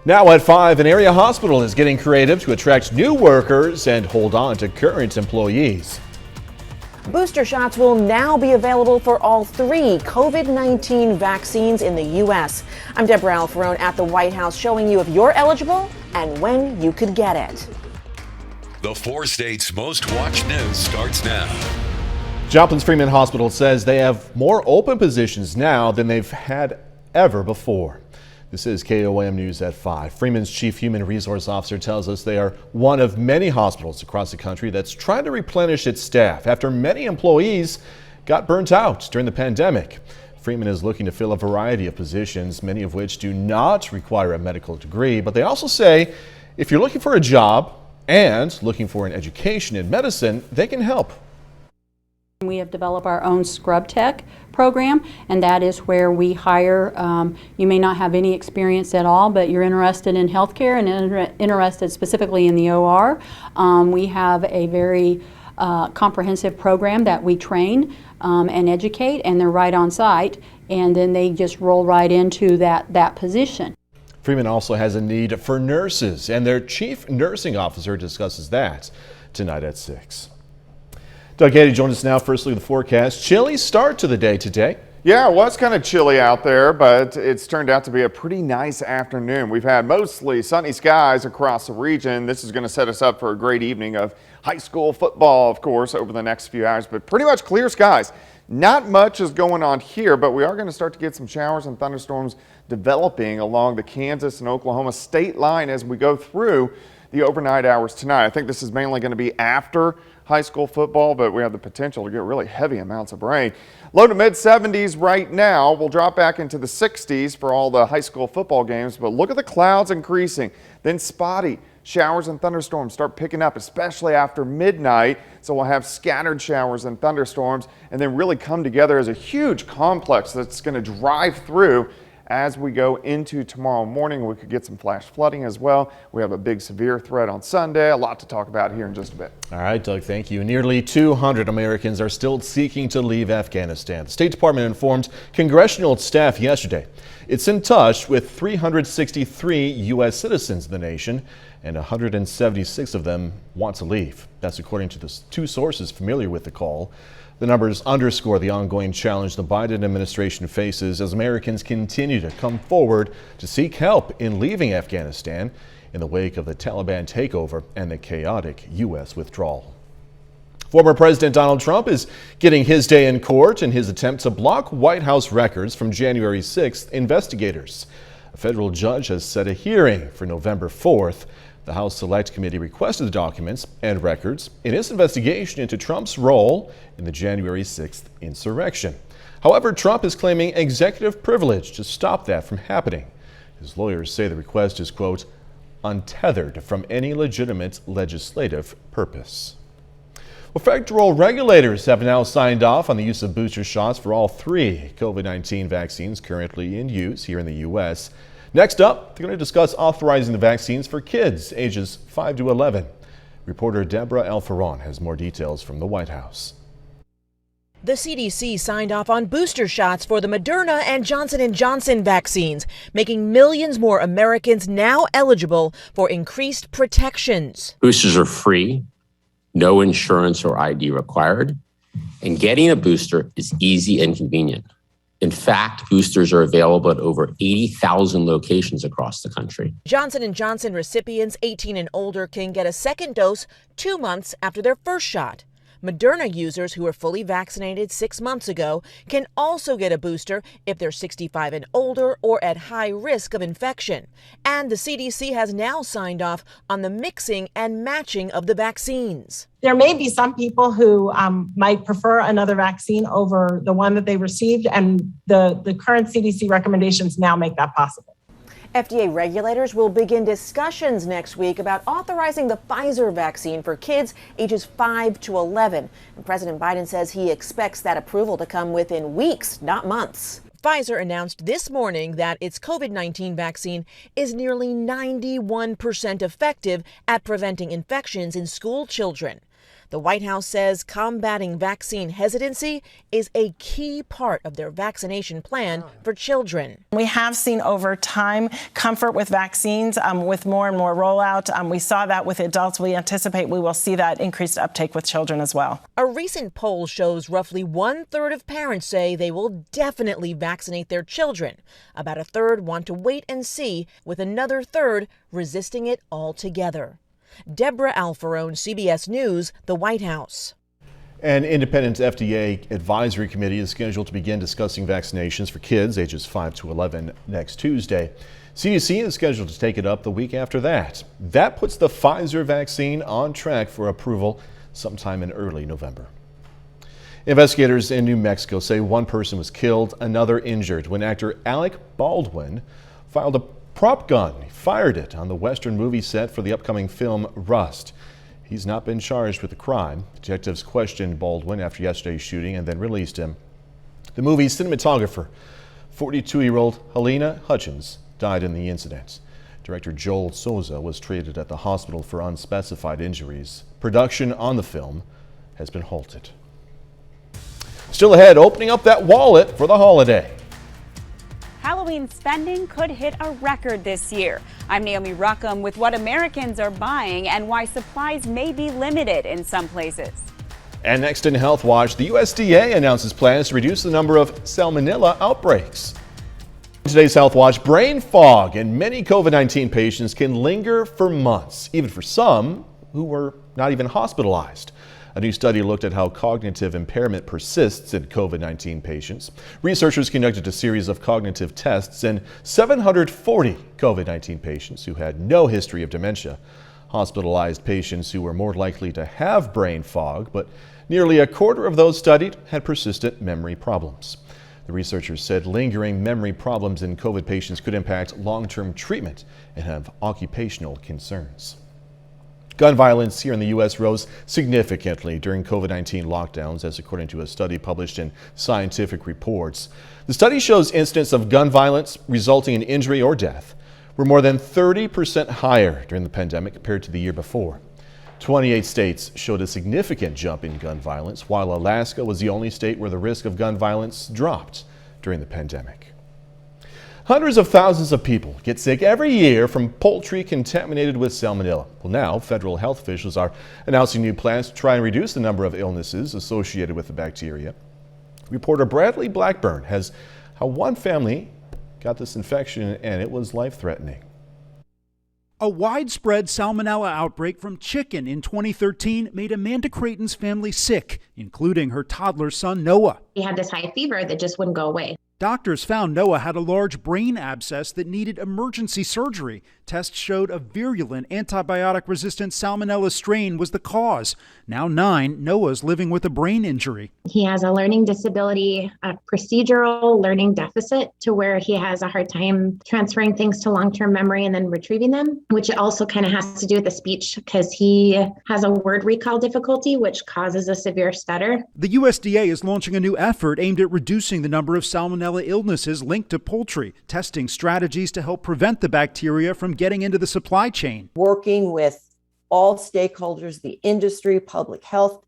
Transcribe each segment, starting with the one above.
Now at 5, an area hospital is getting creative to attract new workers and hold on to current employees. Booster shots will now be available for all 3 COVID-19 vaccines in the U.S. I'm Deborah Alfarone at the White House showing you if you're eligible and when you could get it. The 4 states' most watched news starts now. Joplin Freeman Hospital says they have more open positions now than they've had ever before. This is KOAM News at 5. Freeman's Chief Human Resource Officer tells us they are one of many hospitals across the country that's trying to replenish its staff after many employees got burnt out during the pandemic. Freeman is looking to fill a variety of positions, many of which do not require a medical degree, but they also say if you're looking for a job and looking for an education in medicine, they can help. We have developed our own scrub tech program, and that is where we hire, you may not have any experience at all, but you're interested in healthcare and interested specifically in the OR. We have a very comprehensive program that we train and educate, and they're right on site, and then they just roll right into that position. Freeman also has a need for nurses, and their chief nursing officer discusses that tonight at 6. Doug Gady joins us now. First look at the forecast. Chilly start to the day today. Yeah, it was kind of chilly out there, but it's turned out to be a pretty nice afternoon. We've had mostly sunny skies across the region. This is going to set us up for a great evening of high school football, of course, over the next few hours, but pretty much clear skies. Not much is going on here, but we are going to start to get some showers and thunderstorms developing along the Kansas and Oklahoma state line as we go through the overnight hours tonight. I think this is mainly going to be after high school football, but we have the potential to get really heavy amounts of rain. Low to mid 70s right now. We'll drop back into the 60s for all the high school football games, but look at the clouds increasing. Then spotty showers and thunderstorms start picking up, especially after midnight. So we'll have scattered showers and thunderstorms and then really come together as a huge complex that's going to drive through as we go into tomorrow morning. We could get some flash flooding as well. We have a big severe threat on Sunday. A lot to talk about here in just a bit. All right, Doug, thank you. Nearly 200 Americans are still seeking to leave Afghanistan. The State Department informed congressional staff yesterday it's in touch with 363 U.S. citizens in the nation, and 176 of them want to leave. That's according to the 2 sources familiar with the call. The numbers underscore the ongoing challenge the Biden administration faces as Americans continue to come forward to seek help in leaving Afghanistan in the wake of the Taliban takeover and the chaotic U.S. withdrawal. Former President Donald Trump is getting his day in court in his attempt to block White House records from January 6th investigators. A federal judge has set a hearing for November 4th. The House Select Committee requested the documents and records in its investigation into Trump's role in the January 6th insurrection. However, Trump is claiming executive privilege to stop that from happening. His lawyers say the request is, quote, untethered from any legitimate legislative purpose. Well, federal regulators have now signed off on the use of booster shots for all 3 COVID-19 vaccines currently in use here in the U.S. Next up, they're going to discuss authorizing the vaccines for kids ages 5 to 11. Reporter Deborah Alfarone has more details from the White House. The CDC signed off on booster shots for the Moderna and Johnson & Johnson vaccines, making millions more Americans now eligible for increased protections. Boosters are free, no insurance or ID required, and getting a booster is easy and convenient. In fact, boosters are available at over 80,000 locations across the country. Johnson & Johnson recipients 18 and older can get a second dose 2 months after their first shot. Moderna users who were fully vaccinated 6 months ago can also get a booster if they're 65 and older or at high risk of infection. And the CDC has now signed off on the mixing and matching of the vaccines. There may be some people who might prefer another vaccine over the one that they received, and the current CDC recommendations now make that possible. FDA regulators will begin discussions next week about authorizing the Pfizer vaccine for kids ages 5 to 11. And President Biden says he expects that approval to come within weeks, not months. Pfizer announced this morning that its COVID-19 vaccine is nearly 91% effective at preventing infections in school children. The White House says combating vaccine hesitancy is a key part of their vaccination plan for children. We have seen over time comfort with vaccines with more and more rollout. We saw that with adults. We anticipate we will see that increased uptake with children as well. A recent poll shows roughly 1/3 of parents say they will definitely vaccinate their children. About a third want to wait and see, with another third resisting it altogether. Deborah Alfarone, CBS News, the White House. An independent FDA advisory committee is scheduled to begin discussing vaccinations for kids ages 5 to 11 next Tuesday. CDC is scheduled to take it up the week after that. That puts the Pfizer vaccine on track for approval sometime in early November. Investigators in New Mexico say one person was killed, another injured when actor Alec Baldwin filed a prop gun. He fired it on the Western movie set for the upcoming film Rust. He's not been charged with the crime. Detectives questioned Baldwin after yesterday's shooting and then released him. The movie's cinematographer, 42-year-old Helena Hutchins, died in the incident. Director Joel Souza was treated at the hospital for unspecified injuries. Production on the film has been halted. Still ahead, opening up that wallet for the holiday. Halloween spending could hit a record this year. I'm Naomi Ruckham with what Americans are buying and why supplies may be limited in some places. And next in Health Watch, the USDA announces plans to reduce the number of Salmonella outbreaks. In today's Health Watch, brain fog in many COVID-19 patients can linger for months, even for some who were not even hospitalized. A new study looked at how cognitive impairment persists in COVID-19 patients. Researchers conducted a series of cognitive tests in 740 COVID-19 patients who had no history of dementia. Hospitalized patients who were more likely to have brain fog, but nearly a quarter of those studied had persistent memory problems. The researchers said lingering memory problems in COVID patients could impact long-term treatment and have occupational concerns. Gun violence here in the U.S. rose significantly during COVID-19 lockdowns, as according to a study published in Scientific Reports. The study shows incidents of gun violence resulting in injury or death were more than 30% higher during the pandemic compared to the year before. 28 states showed a significant jump in gun violence, while Alaska was the only state where the risk of gun violence dropped during the pandemic. Hundreds of thousands of people get sick every year from poultry contaminated with salmonella. Well, now federal health officials are announcing new plans to try and reduce the number of illnesses associated with the bacteria. Reporter Bradley Blackburn has how one family got this infection and it was life-threatening. A widespread salmonella outbreak from chicken in 2013 made Amanda Creighton's family sick, including her toddler son Noah. He had this high fever that just wouldn't go away. Doctors found Noah had a large brain abscess that needed emergency surgery. Tests showed a virulent antibiotic-resistant salmonella strain was the cause. Now 9, Noah's living with a brain injury. He has a learning disability, a procedural learning deficit to where he has a hard time transferring things to long-term memory and then retrieving them, which also kind of has to do with the speech because he has a word recall difficulty, which causes a severe stutter. The USDA is launching a new effort aimed at reducing the number of salmonella illnesses linked to poultry, testing strategies to help prevent the bacteria from getting into the supply chain. Working with all stakeholders, the industry, public health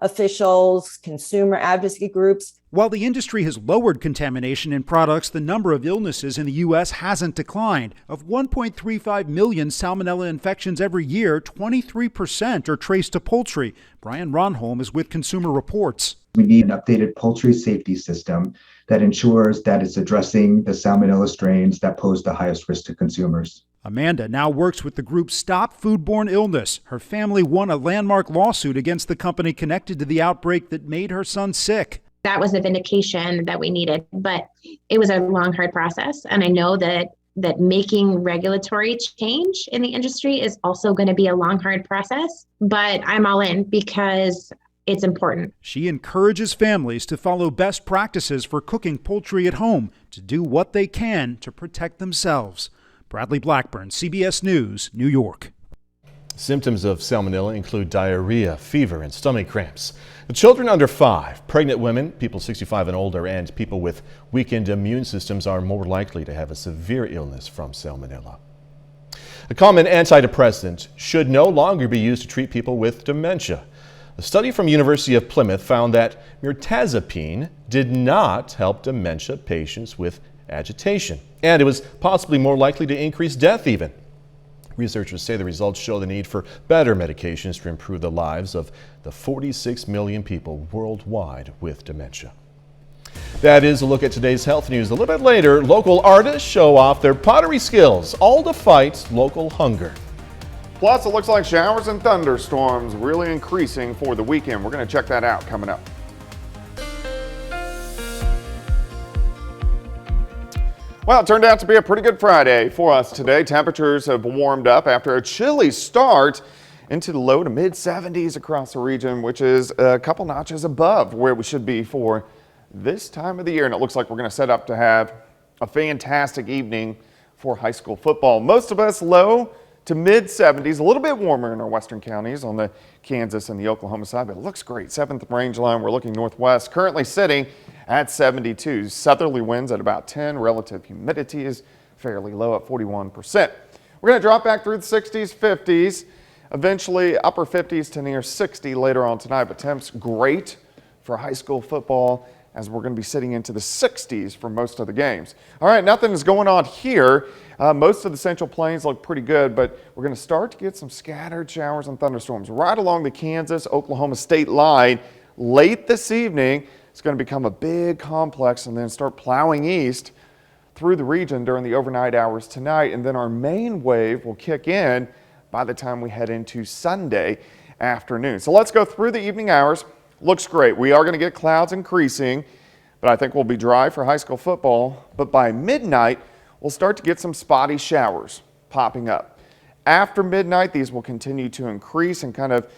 officials, consumer advocacy groups. While the industry has lowered contamination in products, the number of illnesses in the U.S. hasn't declined. Of 1.35 million salmonella infections every year, 23% are traced to poultry. Brian Ronholm is with Consumer Reports. We need an updated poultry safety system that ensures that it's addressing the salmonella strains that pose the highest risk to consumers. Amanda now works with the group Stop Foodborne Illness. Her family won a landmark lawsuit against the company connected to the outbreak that made her son sick. That was the vindication that we needed, but it was a long, hard process. And I know that making regulatory change in the industry is also going to be a long, hard process, but I'm all in because it's important. She encourages families to follow best practices for cooking poultry at home, to do what they can to protect themselves. Bradley Blackburn, CBS News, New York. Symptoms of salmonella include diarrhea, fever, and stomach cramps. The children under 5, pregnant women, people 65 and older, and people with weakened immune systems are more likely to have a severe illness from salmonella. A common antidepressant should no longer be used to treat people with dementia. A study from University of Plymouth found that mirtazapine did not help dementia patients with agitation, and it was possibly more likely to increase death even. Researchers say the results show the need for better medications to improve the lives of the 46 million people worldwide with dementia. That is a look at today's health news. A little bit later, local artists show off their pottery skills, all to fight local hunger. Plus, it looks like showers and thunderstorms really increasing for the weekend. We're going to check that out coming up. Well, it turned out to be a pretty good Friday for us today. Temperatures have warmed up after a chilly start into the low to mid 70s across the region, which is a couple notches above where we should be for this time of the year. And it looks like we're going to set up to have a fantastic evening for high school football. Most of us low to mid 70s, a little bit warmer in our western counties on the Kansas and the Oklahoma side, but it looks great. 7th range line, we're looking northwest, currently sitting at 72. Southerly winds at about 10. Relative humidity is fairly low at 41%. We're going to drop back through the 60s, 50s, eventually upper 50s to near 60 later on tonight, but temps great for high school football as we're going to be sitting into the 60s for most of the games. All right, nothing is going on here. Most of the Central Plains look pretty good, but we're going to start to get some scattered showers and thunderstorms right along the Kansas-Oklahoma state line late this evening. It's going to become a big complex and then start plowing east through the region during the overnight hours tonight. And then our main wave will kick in by the time we head into Sunday afternoon. So let's go through the evening hours. Looks great. We are going to get clouds increasing, but I think we'll be dry for high school football. But by midnight, we'll start to get some spotty showers popping up. After midnight, these will continue to increase and kind of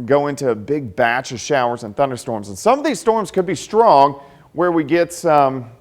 go into a big batch of showers and thunderstorms. And some of these storms could be strong where we get some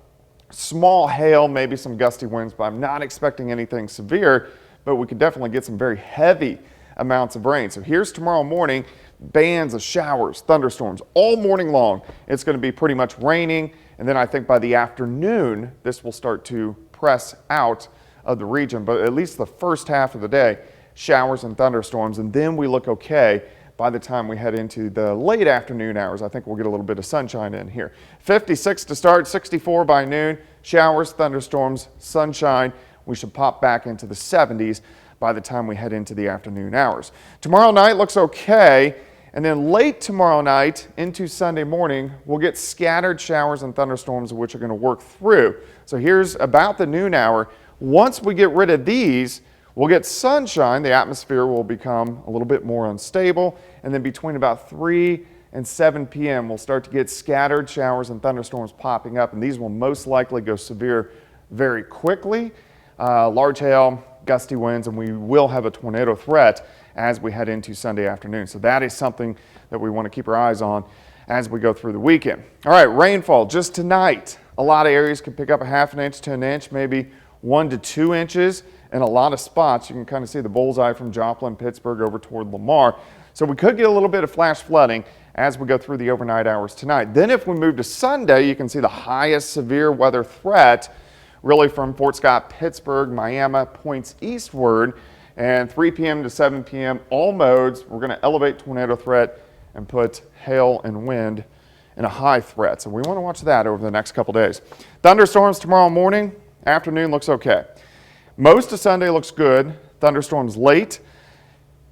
small hail, maybe some gusty winds, but I'm not expecting anything severe, but we could definitely get some very heavy amounts of rain. So here's tomorrow morning, bands of showers, thunderstorms all morning long. It's going to be pretty much raining, and then I think by the afternoon, this will start to press out of the region, but at least the first half of the day, showers and thunderstorms, and then we look okay by the time we head into the late afternoon hours. I think we'll get a little bit of sunshine in here. 56 to start, 64 by noon, showers, thunderstorms, sunshine. We should pop back into the 70s by the time we head into the afternoon hours. Tomorrow night looks okay, and then late tomorrow night into Sunday morning, we'll get scattered showers and thunderstorms which are going to work through. So here's about the noon hour. Once we get rid of these, we'll get sunshine. The atmosphere will become a little bit more unstable, and then between about 3 and 7 p.m. we'll start to get scattered showers and thunderstorms popping up, and these will most likely go severe very quickly. Large hail, gusty winds, and we will have a tornado threat as we head into Sunday afternoon. So that is something that we want to keep our eyes on as we go through the weekend. All right, rainfall just tonight. A lot of areas could pick up a ½ inch to an inch, maybe 1 to 2 inches in a lot of spots. You can kind of see the bullseye from Joplin, Pittsburgh over toward Lamar. So we could get a little bit of flash flooding as we go through the overnight hours tonight. Then if we move to Sunday, you can see the highest severe weather threat really from Fort Scott, Pittsburgh, Miami points eastward, and 3 p.m. to 7 p.m. all modes, we're going to elevate tornado threat and put hail and wind in a high threat. So we want to watch that over the next couple days. Thunderstorms tomorrow morning, afternoon looks okay. Most of Sunday looks good. Thunderstorms late.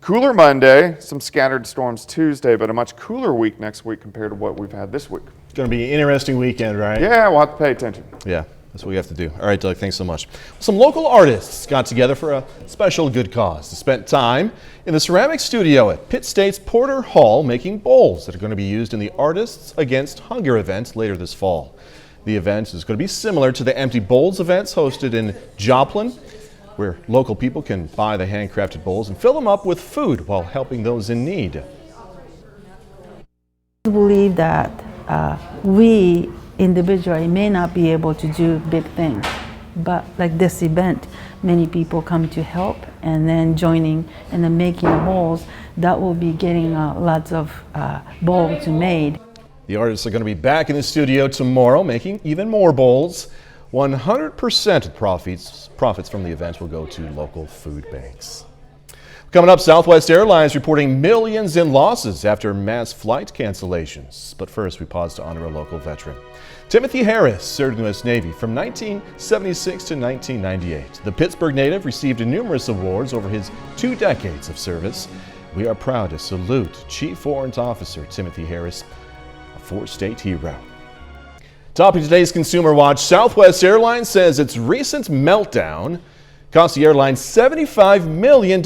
Cooler Monday, some scattered storms Tuesday, but a much cooler week next week compared to what we've had this week. It's going to be an interesting weekend, right? Yeah, we'll have to pay attention. Yeah. That's what we have to do. All right, Doug, thanks so much. Some local artists got together for a special good cause. They spent time in the ceramic studio at Pitt State's Porter Hall making bowls that are going to be used in the Artists Against Hunger event later this fall. The event is going to be similar to the Empty Bowls events hosted in Joplin, where local people can buy the handcrafted bowls and fill them up with food while helping those in need. I believe that we individually may not be able to do big things, but like this event, many people come to help, and then joining and then making bowls, that will be getting lots of bowls made. The artists are going to be back in the studio tomorrow making even more bowls. 100% of profits from the event will go to local food banks. Coming up, Southwest Airlines reporting millions in losses after mass flight cancellations. But first, we pause to honor a local veteran. Timothy Harris served in the U.S. Navy from 1976 to 1998. The Pittsburgh native received numerous awards over his 2 decades of service. We are proud to salute Chief Warrant Officer Timothy Harris, a 4-state hero. Topping today's Consumer Watch, Southwest Airlines says its recent meltdown cost the airline $75 million.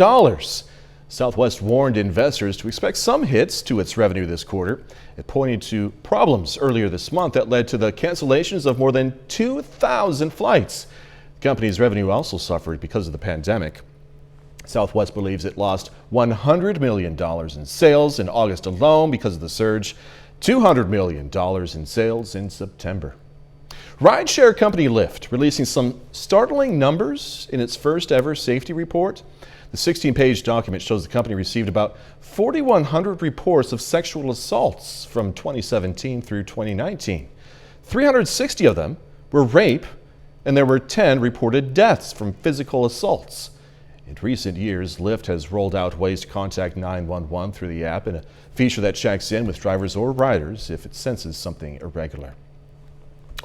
Southwest warned investors to expect some hits to its revenue this quarter. It pointed to problems earlier this month that led to the cancellations of more than 2,000 flights. The company's revenue also suffered because of the pandemic. Southwest believes it lost $100 million in sales in August alone because of the surge, $200 million in sales in September. Rideshare company Lyft releasing some startling numbers in its first ever safety report. The 16-page document shows the company received about 4,100 reports of sexual assaults from 2017 through 2019. 360 of them were rape, and there were 10 reported deaths from physical assaults. In recent years, Lyft has rolled out ways to contact 911 through the app and a feature that checks in with drivers or riders if it senses something irregular.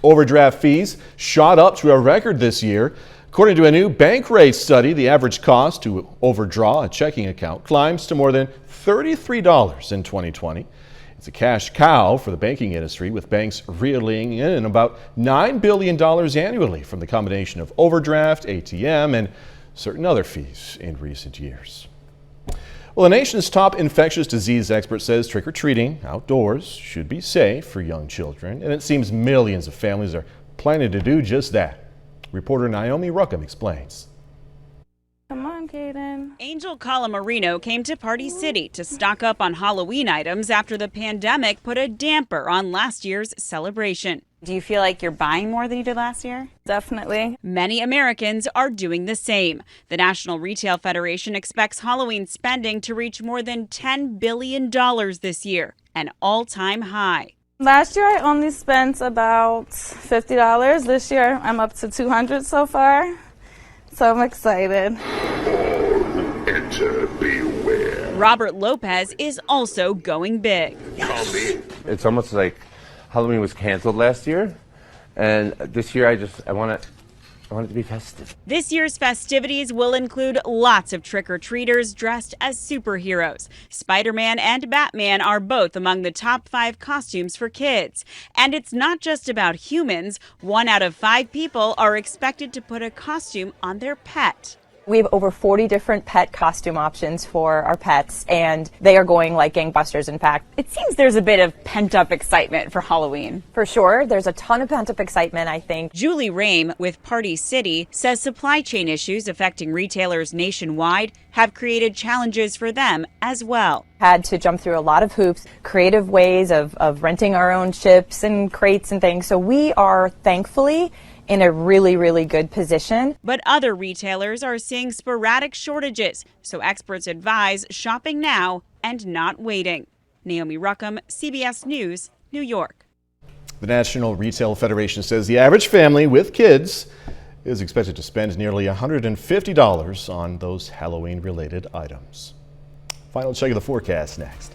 Overdraft fees shot up to a record this year. According to a new bank rate study, the average cost to overdraw a checking account climbs to more than $33 in 2020. It's a cash cow for the banking industry, with banks reeling in about $9 billion annually from the combination of overdraft, ATM, and certain other fees in recent years. Well, the nation's top infectious disease expert says trick-or-treating outdoors should be safe for young children, and it seems millions of families are planning to do just that. Reporter Naomi Ruckham explains. Come on, Kaden. Angel Calamarino came to Party City to stock up on Halloween items after the pandemic put a damper on last year's celebration. Do you feel like you're buying more than you did last year? Definitely. Many Americans are doing the same. The National Retail Federation expects Halloween spending to reach more than $10 billion this year, an all-time high. Last year I only spent about $50. This year I'm up to $200 so far. So I'm excited. Enter beware. Robert Lopez is also going big. It's almost like Halloween was canceled last year, and this year I want it to be festive. This year's festivities will include lots of trick-or-treaters dressed as superheroes. Spider-Man and Batman are both among the top 5 costumes for kids. And it's not just about humans. 1 out of 5 people are expected to put a costume on their pet. We have over 40 different pet costume options for our pets, and they are going like gangbusters, in fact. It seems there's a bit of pent-up excitement for Halloween. For sure, there's a ton of pent-up excitement, I think. Julie Rame with Party City says supply chain issues affecting retailers nationwide have created challenges for them as well. Had to jump through a lot of hoops, creative ways of renting our own ships and crates and things. So we are thankfully in a really, really good position. But other retailers are seeing sporadic shortages, so experts advise shopping now and not waiting. Naomi Ruckham, CBS News, New York. The National Retail Federation says the average family with kids is expected to spend nearly $150 on those Halloween-related items. Final check of the forecast next.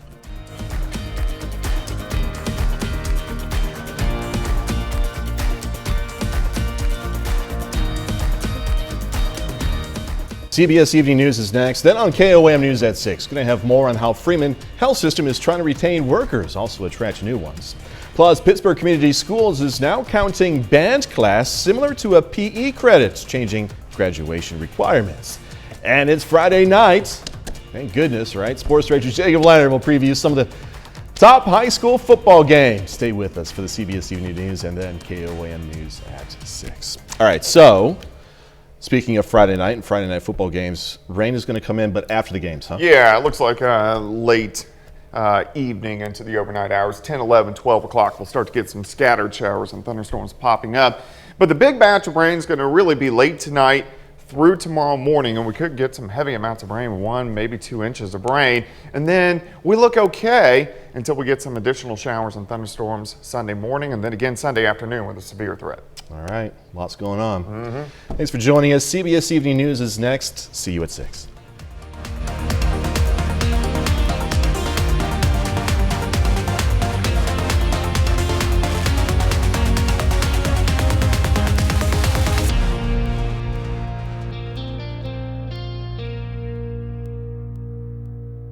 CBS Evening News is next. Then on KOAM News at 6. Going to have more on how Freeman Health System is trying to retain workers, also attract new ones. Plus, Pittsburgh Community Schools is now counting band class similar to a PE credit, changing graduation requirements. And it's Friday night. Thank goodness, right? Sports director Jacob Leonard will preview some of the top high school football games. Stay with us for the CBS Evening News and then KOAM News at 6. All right, so speaking of Friday night and Friday night football games, rain is going to come in, but after the games, huh? Yeah, it looks like late evening into the overnight hours, 10, 11, 12 o'clock. We'll start to get some scattered showers and thunderstorms popping up. But the big batch of rain is going to really be late tonight through tomorrow morning, and we could get some heavy amounts of rain, 1, maybe 2 inches of rain. And then we look okay until we get some additional showers and thunderstorms Sunday morning, and then again Sunday afternoon with a severe threat. All right, lots going on. Thanks for joining us. CBS Evening News is next. See you at 6.